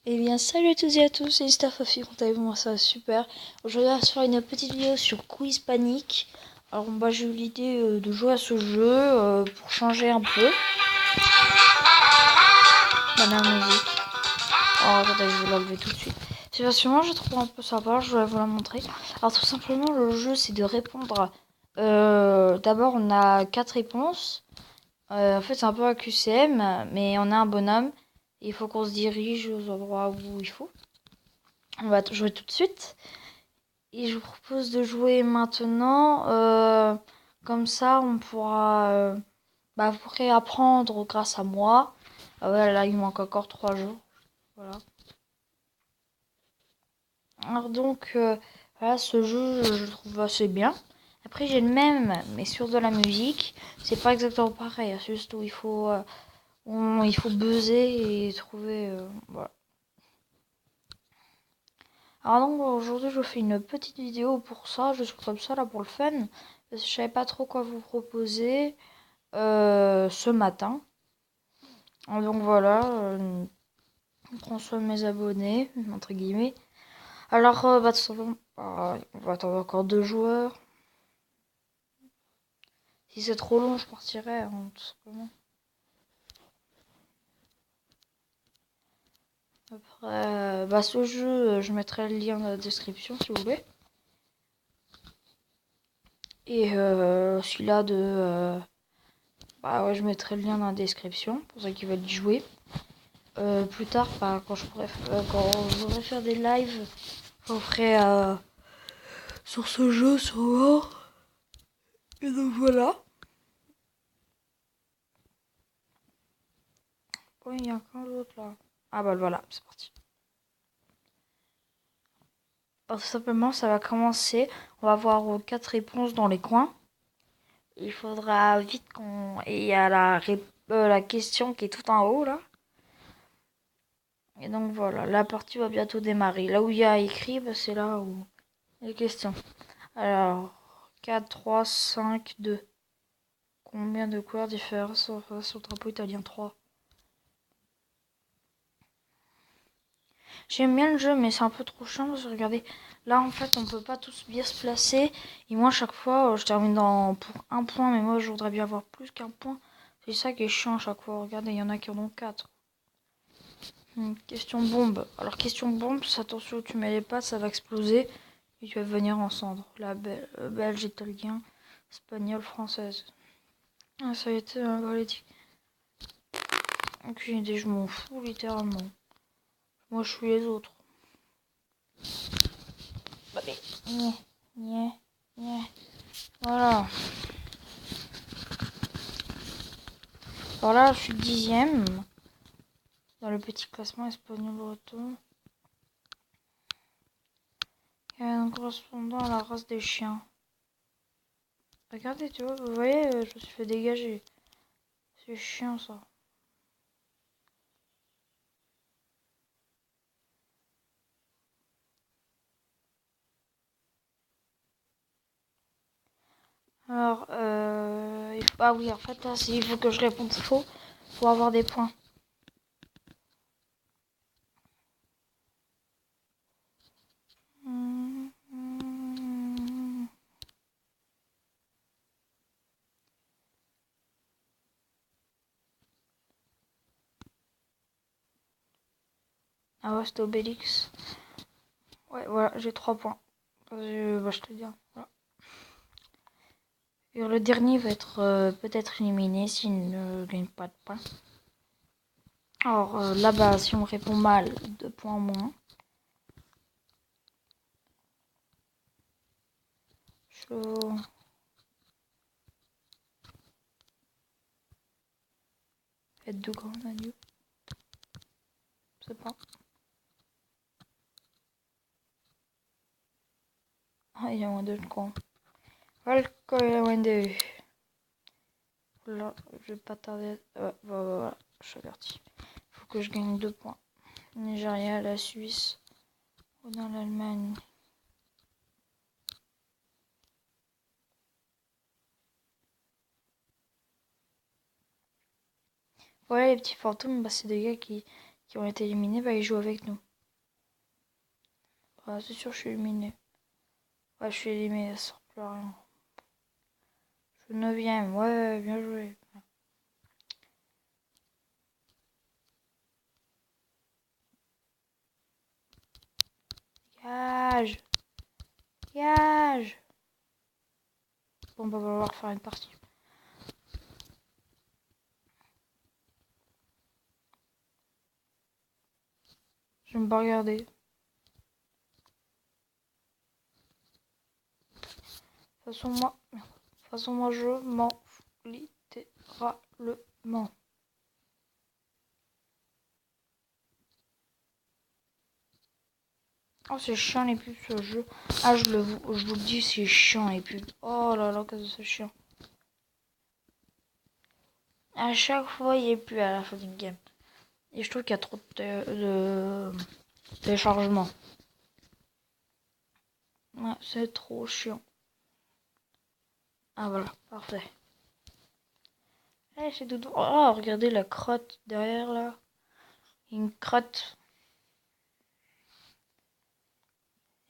Eh bien, salut à toutes et à tous, c'est Stafafi, comment allez-vous? Moi, ça va super. Aujourd'hui, on va se faire une petite vidéo sur Quiz Panic. Alors, bah, j'ai eu l'idée de jouer à ce jeu pour changer un peu. Bah, la musique. Oh, attendez, je vais l'enlever tout de suite. C'est parce que moi, je trouve un peu sympa, je vais vous la montrer. Alors, tout simplement, le jeu, c'est de répondre. D'abord, on a 4 réponses. En fait, c'est un peu un QCM, mais on a un bonhomme. Il faut qu'on se dirige aux endroits où il faut. On va jouer tout de suite. Et je vous propose de jouer maintenant. Comme ça, on pourra vous pourrez apprendre grâce à moi. Ah ouais, là, il manque encore 3 jours. Voilà. Alors donc, voilà, ce jeu, je le trouve assez bien. Après, j'ai le même, mais sur de la musique. C'est pas exactement pareil. C'est juste où il faut buzzer et trouver. Voilà. Alors donc aujourd'hui je vous fais une petite vidéo pour ça, je suis comme ça là pour le fun, parce que je savais pas trop quoi vous proposer ce matin. Donc voilà, on prend soin de mes abonnés, entre guillemets. Alors tout simplement, on va attendre encore 2 joueurs. Si c'est trop long, je partirai, hein, tout simplement. Après, ce jeu, je mettrai le lien dans la description si vous voulez. Et celui-là ouais, je mettrai le lien dans la description pour ceux qui veulent y jouer. Plus tard, quand quand je voudrais faire des lives, j'en ferai sur ce jeu sûrement. Et donc voilà. Oh, il y a qu'un autre là. Ah bah voilà, c'est parti. Alors, tout simplement, ça va commencer. On va avoir 4 réponses dans les coins. Il faudra vite qu'on... Et il y a la question qui est tout en haut là. Et donc voilà, la partie va bientôt démarrer. Là où il y a écrit, c'est là où les questions. Alors, 4, 3, 5, 2. Combien de couleurs différentes sur le drapeau italien? 3. J'aime bien le jeu, mais c'est un peu trop chiant parce que regardez, là en fait on peut pas tous bien se placer. Et moi, chaque fois, je termine pour un point, mais moi je voudrais bien avoir plus qu'un point. C'est ça qui est chiant à chaque fois. Regardez, il y en a qui en ont 4. Question bombe. Alors, question bombe, attention, tu mets les pattes, ça va exploser et tu vas venir en cendres. La belge, italien, espagnol, française. Ah, ça a été un politique. Aucune idée, je m'en fous littéralement. Moi, je suis les autres. Allez. Voilà. Alors là, je suis 10e dans le petit classement espagnol breton. Il y a un correspondant à la race des chiens. Regardez, tu vois, vous voyez, je me suis fait dégager. C'est chiant ça. Alors, ah oui, en fait, là, il faut que je réponde faux pour avoir des points. Ah ouais, c'était Obélix. Ouais, voilà, j'ai 3 points. Je te dis. Voilà. Et le dernier va être peut-être éliminé s'il ne gagne pas de points. Alors là-bas, si on répond mal, 2 points en moins. Chaud. Faites de grands agneaux. Je sais pas. Ah, il y a moins de con. Alcool, il y a moins de. Là, je vais pas tarder. Voilà, je suis averti. Il faut que je gagne 2 points. Nigeria, la Suisse, ou dans l'Allemagne. Voilà les petits fantômes, c'est des gars qui qui ont été éliminés, bah ils jouent avec nous. Ouais, c'est sûr, je suis éliminé. Ouais, je suis éliminé, ça sert plus à rien. Je suis 9ème, ouais, bien joué. Gage. Gage. Bon, bah, on va devoir faire une partie. Je vais me pas regarder. De toute façon, moi, je m'en fous littéralement. Oh, c'est chiant les pubs ce jeu. Ah, je vous le dis, c'est chiant les pubs. Oh là là, que c'est chiant. À chaque fois, il est plus à la fin d'une game. Et je trouve qu'il y a trop de téléchargement. Ouais, c'est trop chiant. Ah voilà, parfait. Eh, c'est doudou. Oh, regardez la crotte derrière là. Une crotte.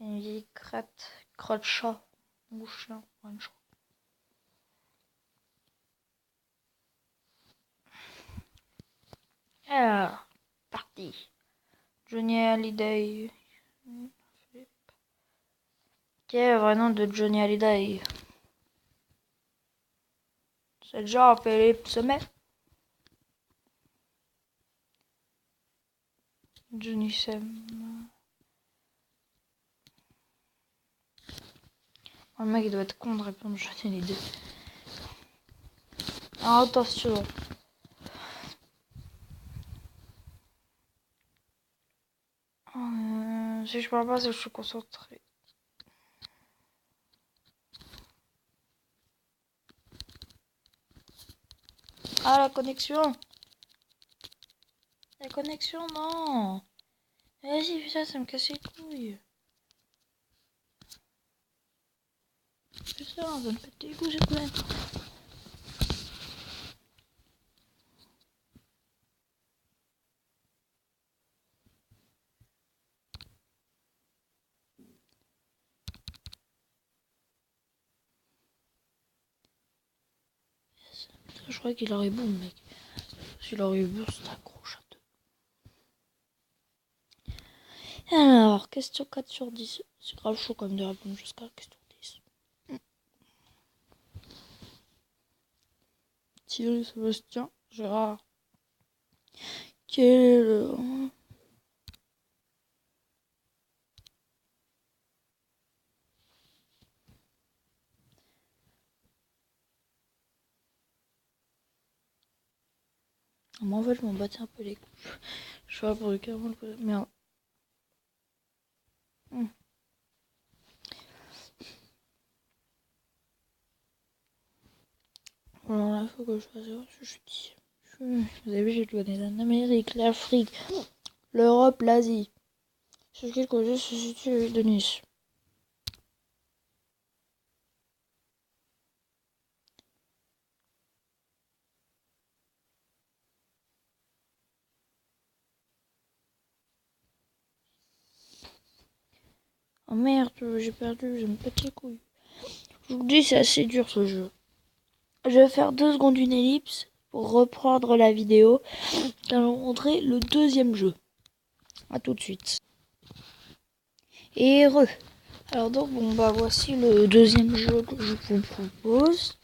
Une vieille crotte. Crotte chat. Ou chien. Un chat. Alors, parti. Johnny Hallyday. Quel est le vrai nom de Johnny Hallyday? C'est déjà appelé Sommet. Johnny Sam. Oh, le mec il doit être con de répondre Johnny Hallyday. Alors, attention. Si je parle pas, c'est que je suis concentré. Ah, la connexion. La connexion, non. Vas-y, putain, ça me casse les couilles. Putain, ça me pète les couilles cette merde. Je crois qu'il aurait bon, mec. S'il aurait eu bon, c'est un gros château. Alors, question 4 sur 10. C'est grave chaud quand même de répondre jusqu'à la question 10. Thierry, Sébastien, Gérard. Quel est le... Moi, en fait, je m'en battais un peu les couilles. Je sais pas pour le cas, merde. Alors là, il faut que je fasse ce que je dis. Vous avez vu, j'ai donné l'Amérique, l'Afrique, l'Europe, l'Asie. Sur quel côté se situe de Nice? Oh merde, j'ai perdu, j'ai me pète les couilles. Je vous dis, c'est assez dur ce jeu. Je vais faire 2 secondes une ellipse pour reprendre la vidéo. Et vous montrer le deuxième jeu. A tout de suite. Et heureux. Alors donc, bon bah voici le deuxième jeu que je vous propose.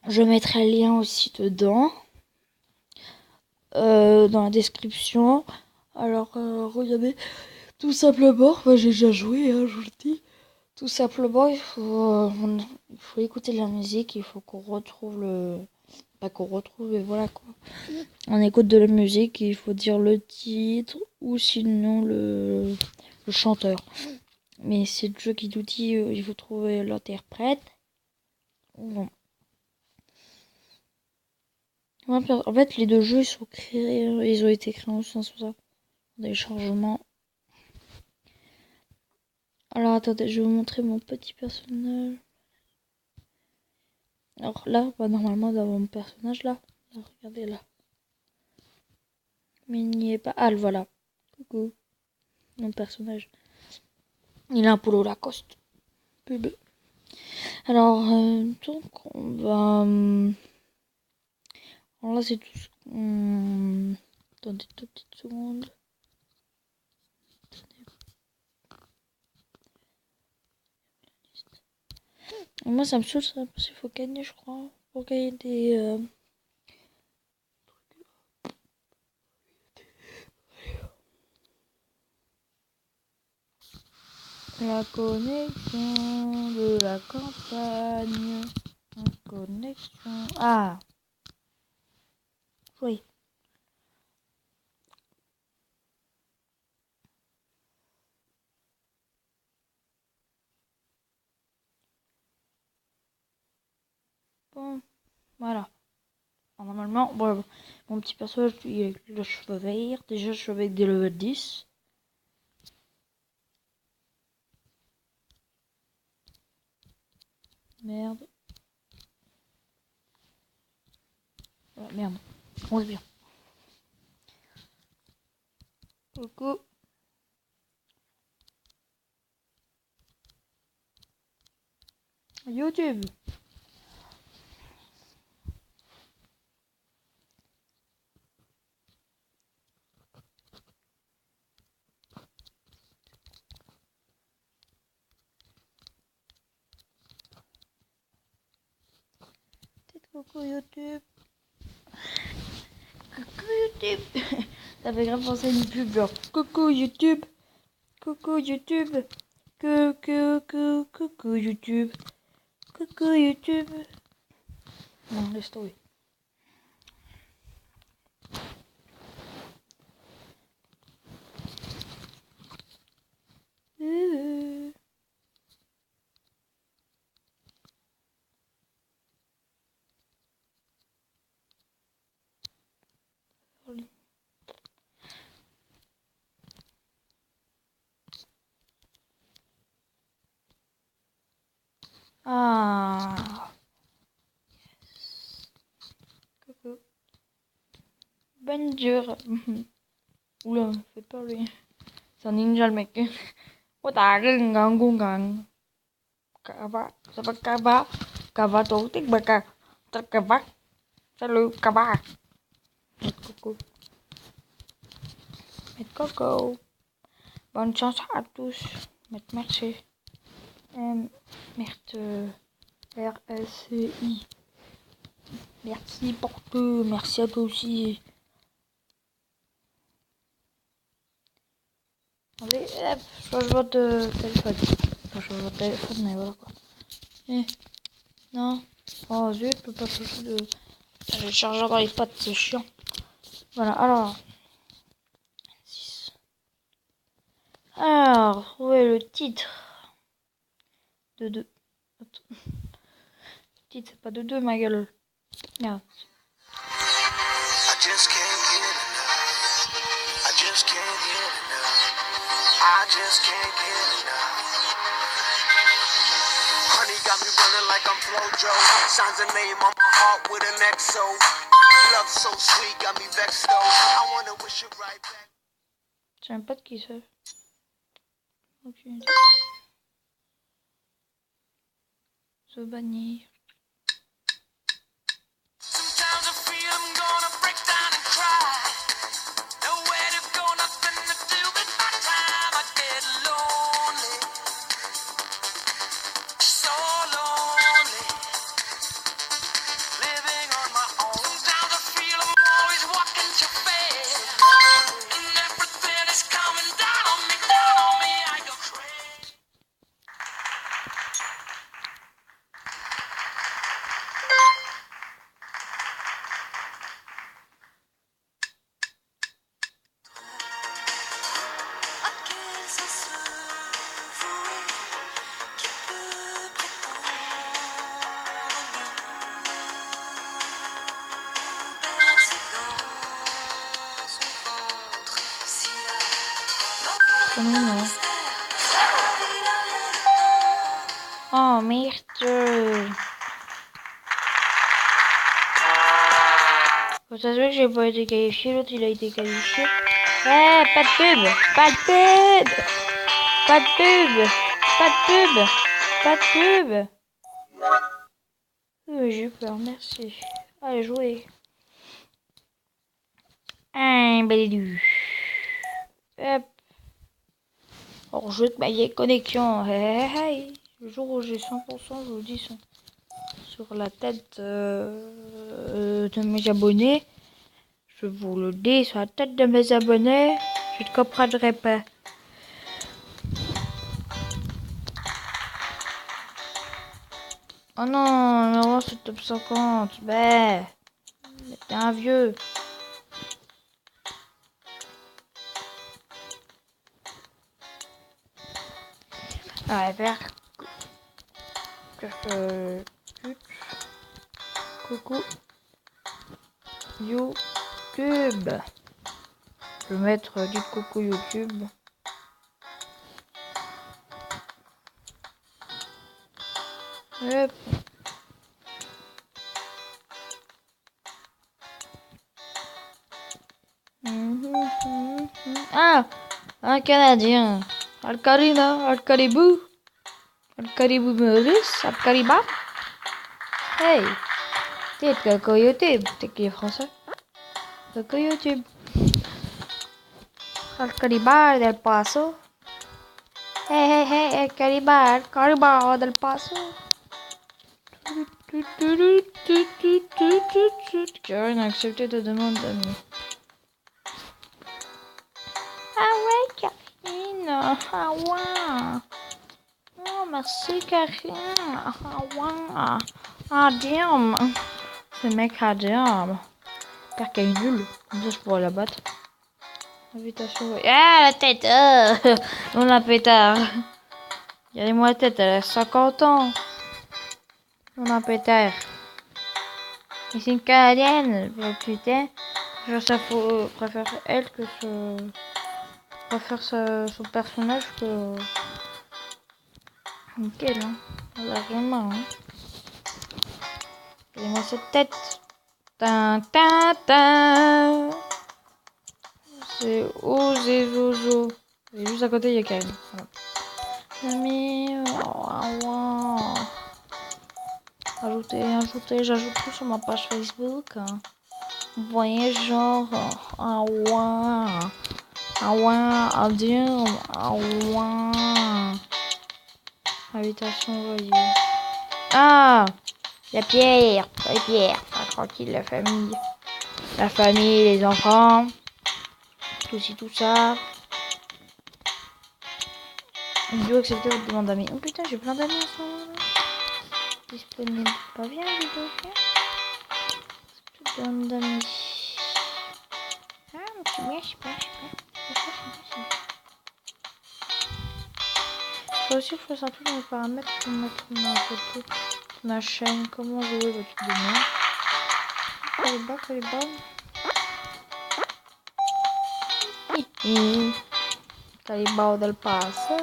Je mettrai le lien aussi dedans. Dans la description. Alors regardez, tout simplement, bah, j'ai déjà joué, hein, je vous le dis. Tout simplement, il faut écouter de la musique, il faut qu'on retrouve le... Pas qu'on retrouve, et voilà quoi. On écoute de la musique, il faut dire le titre ou sinon le chanteur. Mais c'est le jeu qui nous dit, il faut trouver l'interprète. Bon. En fait, les deux jeux, ils sont créés, ils ont été créés en sens ça. Des changements. Alors attendez, je vais vous montrer mon petit personnage. Alors là, bah, normalement, d'avoir mon personnage là. Alors, regardez là. Mais il n'y est pas. Ah, le voilà. Coucou. Mon personnage. Il a un polo Lacoste. Pub. Alors, donc, on va... Alors là, c'est tout ce qu'on... Attendez 2 petites secondes. Moi, ça me saoule ça, parce qu'il faut gagner, je crois. Pour gagner des... La connexion de la campagne. La connexion... Ah. Oui. Bon, voilà. Alors, normalement, bon, mon petit personnage, il a le cheveu vert. Déjà, je suis avec des level 10. Merde. Ouais, merde. On est bien. Coucou. YouTube. Coucou YouTube. Coucou YouTube. Ça fait grave penser à une pub genre coucou YouTube. Coucou YouTube. Coucou YouTube. Coucou YouTube. Non, laisse tomber. Ah. Coucou. Bonjour. Oula, fais pas lui. C'est un ninja le mec. Oh ta cái ngon cu ngon. Cà vá. Ça va cà vá. Cà vá tổ tiếng bà cà. Ta cà vá. Salut cà vá. Coucou. Coco. Bonne chance à tous. Merci. Merde. RSI. Merci pour tout. Merci à toi aussi. Allez, hop, je change votre téléphone. Enfin, je change votre téléphone, mais voilà quoi. Non. Oh zut, je peux pas changer de... Le chargeur dans les pattes, c'est chiant. Voilà, alors. 6. Alors, trouvez le titre. De 2. Le titre, c'est pas de 2, ma gueule. Merde. Like I'm Flojo, signs a name on my heart with an XO. Love so sweet, got me vexed though. I wanna wish you right back. Je sais même pas de qui c'est. Aucune idée. Se bannir. Sometimes I feel I'm gonna break down and cry. Nowhere to go, nothing to do with my time. I get lonely, so lonely. Living on my own. Sometimes I feel I'm always walking too fast. And everything is coming down on me, I go crazy. Trop mignon. Oh merde. Faut s'assurer que j'ai pas été qualifié, l'autre il a été qualifié. Eh, pas de pub! Pas de pub! Pas de pub! Pas de pub! Pas de pub! J'ai peur, merci. Allez, jouer. Un balédu. Hop. Hors jeu de ma vieille connexion. Hey, hey, hey. Le jour où j'ai 100%, je vous dis, sur la tête de mes abonnés. Je vous le dis, sur la tête de mes abonnés, je ne comprendrai pas. Oh non, numéro c'est top 50. Bah, t'es un vieux. Ah, vert. Coucou. YouTube. Je vais mettre du coucou YouTube. Hop. Ah, un Canadien. Al-Karina, Al-Caribou. Al-Caribou Maurice, Al-Cariba. Hey, t'es Coco YouTube. T'es qui est français? Coco YouTube. Al-Cariba del Paso. Hey, hey, hey, Al-Cariba, Al-Cariba del Paso. Karen a accepté ta demande d'amis. Ah ouais, Karine. Ah ouais. Oh, merci, Karine. Ah ouais. Ah, damn. Ce mec, ah, damn. J'espère qu'elle est nulle. Comme ça, je pourrais la battre. Invitation. Ah, la tête. On a pétard. Regardez-moi la tête, elle a 50 ans. On a pétard. Et c'est une Canadienne. Putain. Je préfère elle que ce... Je préfère son personnage que... Nickel, hein. Largement, hein. Regardez-moi cette tête. Tin, tin, tin. C'est Osé Zozo. Et juste à côté, il y a Karim. Voilà. Mais... Ajouter, j'ajoute tout sur ma page Facebook. Hein. Vous voyez, genre... Ah ouais. Ah ouais, adieu. Ah ouais. Invitation envoyée. Ah, la pierre. La pierre. Ah, tranquille, la famille. La famille, les enfants. Tout ci, tout ça. Vidéo accepter votre demande d'amis. Oh putain, j'ai plein d'amis en ce moment. Disponible. Pas bien, vidéo. Toute demande d'amis. Ah, mon petit mien, je sais pas. Faut aussi que je fasse un truc dans les paramètres pour mettre ma photo de ma chaîne. Comment jouer votre demain. Caliba. Caliba del Paso.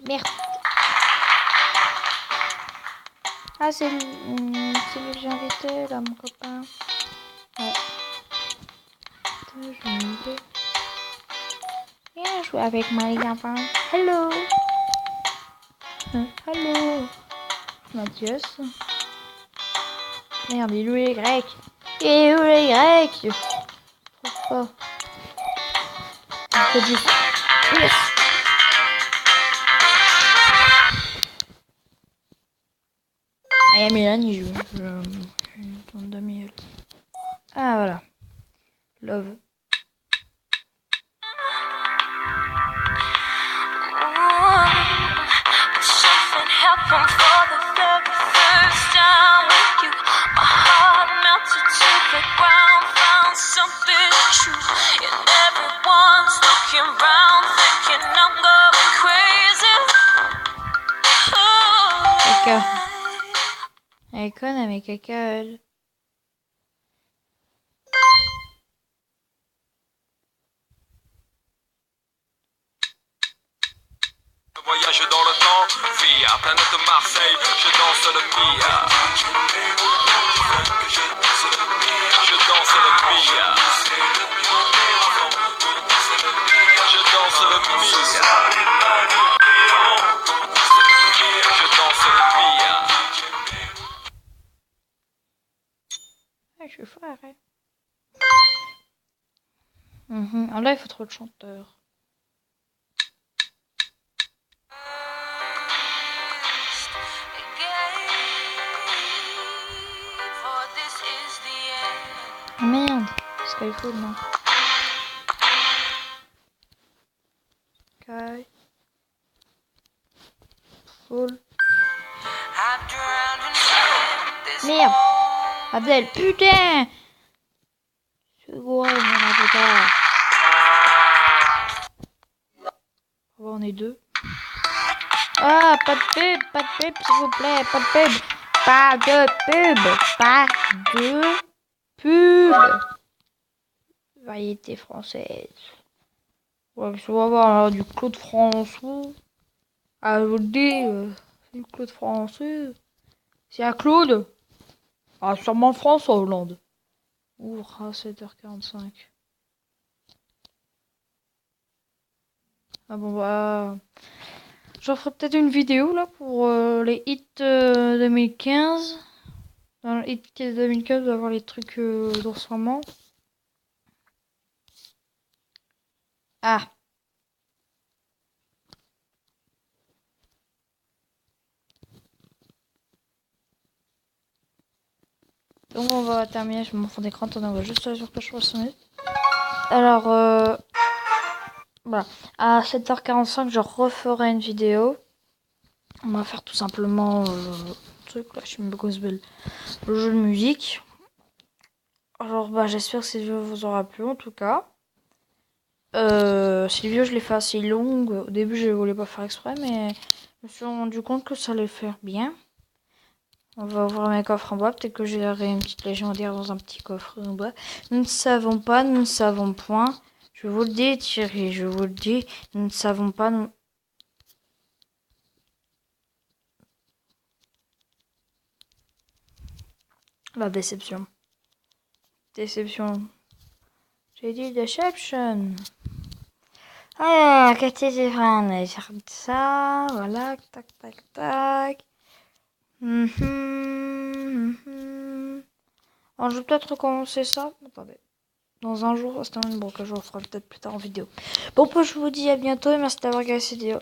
Merde. Ah, c'est lui que j'ai invité, là, mon copain. Ouais. Attends, je vais inviter. Viens jouer avec moi, les enfants. Hello. Hello. Mathias. Merde, il est où les Grecs? Il est où les Grecs? Je trouve pas. C'est juste. Yes. Et Milan, il joue. Je demi. Ah, voilà. Love. Something happened for the very first time with you. My heart melted to the ground, found something true. And everyone's looking round, thinking I'm going crazy. Caca. Elle est conne, mais caca, elle. Voyage dans le temps, via planète Marseille, je danse le Mia. Je Mia. Je danse le Mia. Je danse le Mia. Ah, je suis fort, arrête. Ah, là, il faut trop de chanteurs. Oh, merde, Skyfall, non. Skyfall. Merde. Abdel, putain. C'est gros, mon avocat. On est deux. Ah, pas de pub, s'il vous plaît, pas de pub. Pas de pub. Variété française. Ouais, on va voir là, du Claude François. Ah, je vous le dis, c'est du Claude Français. C'est à Claude. Ah, sûrement François Hollande. Ouvre à 7h45. Ah bon, bah. J'en ferai peut-être une vidéo là pour les hits 2015. Dans le hit 2015, on va voir les trucs d'ensemble. Ah. Donc on va terminer sur mon fond d'écran. Attendez, on va juste aller sur que je fasse sonner. Alors, voilà. À 7h45, je referai une vidéo. On va faire tout simplement truc là, je me gospel, le jeu de musique. Alors bah j'espère que cette vidéo vous aura plu en tout cas. Cette vidéo je l'ai fait assez longue. Au début je voulais pas faire exprès mais je me suis rendu compte que ça allait faire bien. On va ouvrir mes coffres en bois. Peut-être que j'ai une petite légendaire dans un petit coffre en bois. Nous ne savons pas, nous ne savons point. Je vous le dis Thierry, je vous le dis. Nous ne savons pas. La déception. Déception. J'ai dit Deception. Alors, qu'est-ce que c'est fan? Je regarde ça. Voilà. Tac, tac, tac. Alors, je vais peut-être recommencer ça. Attendez. Dans un jour, c'est un bon que je vous ferai peut-être plus tard en vidéo. Bon, bah, je vous dis à bientôt et merci d'avoir regardé cette vidéo.